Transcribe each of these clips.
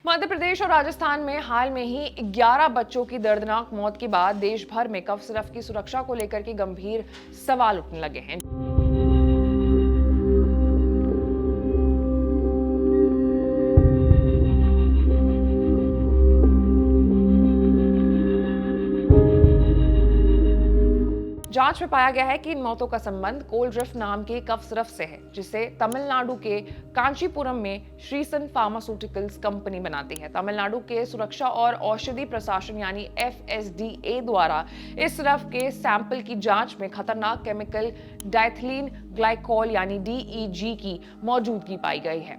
मध्य प्रदेश और राजस्थान में हाल में ही 11 बच्चों की दर्दनाक मौत के बाद देश भर में कफ सिरप की सुरक्षा को लेकर के गंभीर सवाल उठने लगे हैं। जांच में पाया गया है कि इन मौतों का संबंध कोलड्रिफ्ट नाम के कफ सिरप से है, जिसे तमिलनाडु के कांचीपुरम में श्रीसन फार्मास्यूटिकल्स कंपनी बनाती है। तमिलनाडु के सुरक्षा और औषधि प्रशासन यानी FSDA द्वारा इस सिरप के सैंपल की जांच में खतरनाक केमिकल डाइथिलीन ग्लाइकोल यानी DEG की मौजूदगी पाई गई है।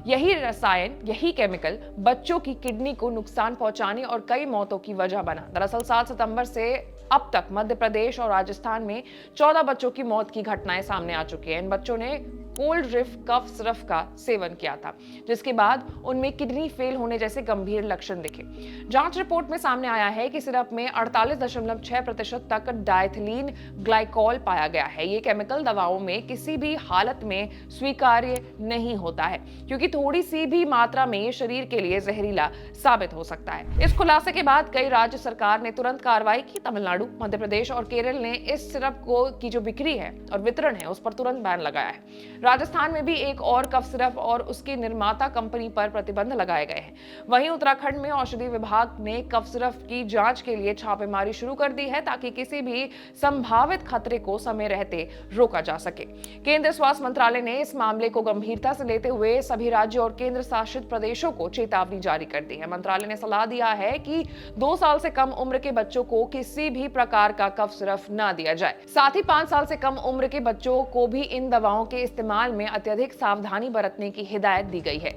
यही केमिकल बच्चों की किडनी को नुकसान पहुंचाने और कई मौतों की वजह बना। दरअसल 7 सितंबर से अब तक मध्य प्रदेश और राजस्थान में 14 बच्चों की मौत की घटनाएं सामने आ चुकी हैं। इन बच्चों ने कोलड्रिफ्ट कफ सिरप का सेवन किया था, जिसके बाद उनमें किडनी फेल होने जैसे गंभीर लक्षण दिखे। जांच रिपोर्ट में सामने आया है कि सिरप में 48.6% तक डाइथिलीन ग्लाइकोल पाया गया है। ये केमिकल दवाओं में किसी भी हालत में स्वीकार्य नहीं होता है, क्योंकि थोड़ी सी भी मात्रा में ये शरीर के लिए जहरीला साबित हो सकता है। इस खुलासे के बाद कई राज्य सरकार ने तुरंत कार्रवाई की। तमिलनाडु, मध्य प्रदेश और केरल ने इस सिरप की जो बिक्री है और वितरण है उस पर तुरंत बैन लगाया है। राजस्थान में भी एक और कफ सिरप और उसकी निर्माता कंपनी पर प्रतिबंध लगाए गए हैं। वहीं उत्तराखंड में औषधि विभाग ने कफ सिरप की जांच के लिए छापेमारी शुरू कर दी है, ताकि किसी भी संभावित खतरे को समय रहते रोका जा सके। केंद्रीय स्वास्थ्य मंत्रालय ने इस मामले को गंभीरता से लेते हुए सभी राज्यों और केंद्र शासित प्रदेशों को चेतावनी जारी कर दी है। मंत्रालय ने सलाह दिया है कि 2 साल से कम उम्र के बच्चों को किसी भी प्रकार का कफ सिरप न दिया जाए। साथ ही 5 साल से कम उम्र के बच्चों को भी इन दवाओं के इस्तेमाल में अत्यधिक सावधानी बरतने की हिदायत दी गई है।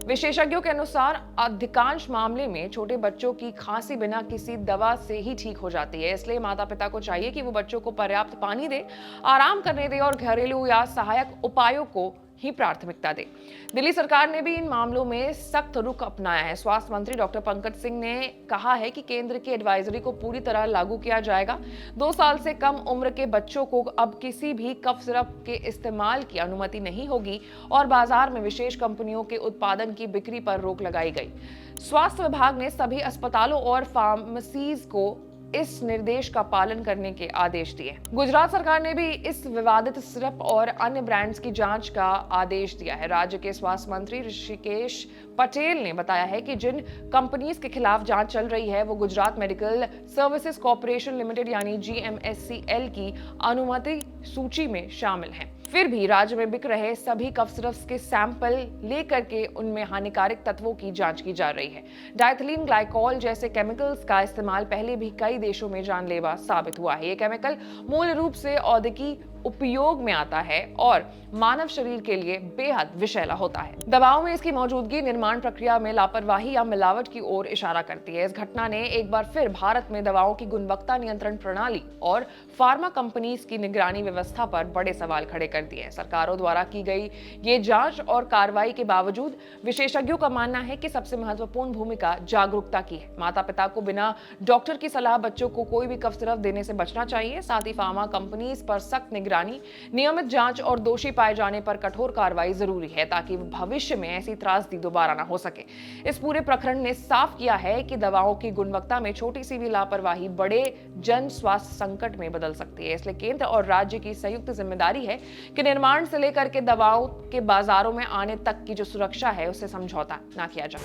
विशेषज्ञों के अनुसार अधिकांश मामले में छोटे बच्चों की खांसी बिना किसी दवा से ही ठीक हो जाती है। इसलिए माता पिता को चाहिए कि वो बच्चों को पर्याप्त पानी दे, आराम करने दे और घरेलू या सहायक उपायों को ही प्राथमिकता दे। दिल्ली सरकार ने भी इन मामलों में सख्त रुख अपनाया है। स्वास्थ्य मंत्री डॉक्टर पंकज सिंह ने कहा है कि केंद्र की एडवाइजरी को पूरी तरह लागू किया जाएगा। 2 साल से कम उम्र के बच्चों को अब किसी भी कफ सिरप के इस्तेमाल की अनुमति नहीं होगी और बाजार में विशेष कंपनियों के उत्पादन की बिक्री पर रोक लगाई गई। स्वास्थ्य विभाग ने सभी अस्पतालों और फार्मेसीज को इस निर्देश का पालन करने के आदेश दिए। गुजरात सरकार ने भी इस विवादित सिरप और अन्य ब्रांड्स की जांच का आदेश दिया है। राज्य के स्वास्थ्य मंत्री ऋषिकेश पटेल ने बताया है कि जिन कंपनीज के खिलाफ जांच चल रही है वो Gujarat medical services corporation limited यानी GMSCL की अनुमति सूची में शामिल हैं। फिर भी राज्य में बिक रहे सभी कफ सिरप्स के सैंपल लेकर के उनमें हानिकारक तत्वों की जांच की जा रही है। डाइथिलीन ग्लाइकोल जैसे केमिकल्स का इस्तेमाल पहले भी कई देशों में जानलेवा साबित हुआ है। ये केमिकल मूल रूप से औद्योगिक उपयोग में आता है और मानव शरीर के लिए बेहद विषैला होता है। दवाओं में इसकी मौजूदगी निर्माण प्रक्रिया में लापरवाही या मिलावट की ओर इशारा करती है। इस घटना ने एक बार फिर भारत में दवाओं की गुणवत्ता नियंत्रण प्रणाली और फार्मा कंपनीज की निगरानी व्यवस्था पर बड़े सवाल खड़े कर दिए हैं। सरकारों द्वारा की गई ये जांच और कार्रवाई के बावजूद विशेषज्ञों का मानना है कि सबसे महत्वपूर्ण भूमिका जागरूकता की है। माता पिता को बिना डॉक्टर की सलाह बच्चों को कोई भी कफ सिरप देने से बचना चाहिए। साथ ही फार्मा कंपनीज पर सख्त निगरानी, नियमित जांच और दोषी पाए जाने पर कठोर कार्रवाई जरूरी है, ताकि भविष्य में ऐसी त्रासदी दोबारा ना हो सके। इस पूरे प्रकरण ने साफ किया है कि दवाओं की गुणवत्ता में छोटी सी भी लापरवाही बड़े जन स्वास्थ्य संकट में बदल सकती है। इसलिए केंद्र और राज्य की संयुक्त जिम्मेदारी है कि निर्माण से लेकर के दवाओं के बाजारों में आने तक की जो सुरक्षा है उसे समझौता ना किया जाए।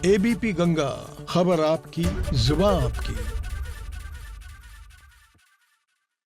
ABP गंगा, खबर आपकी, जुबान आपकी।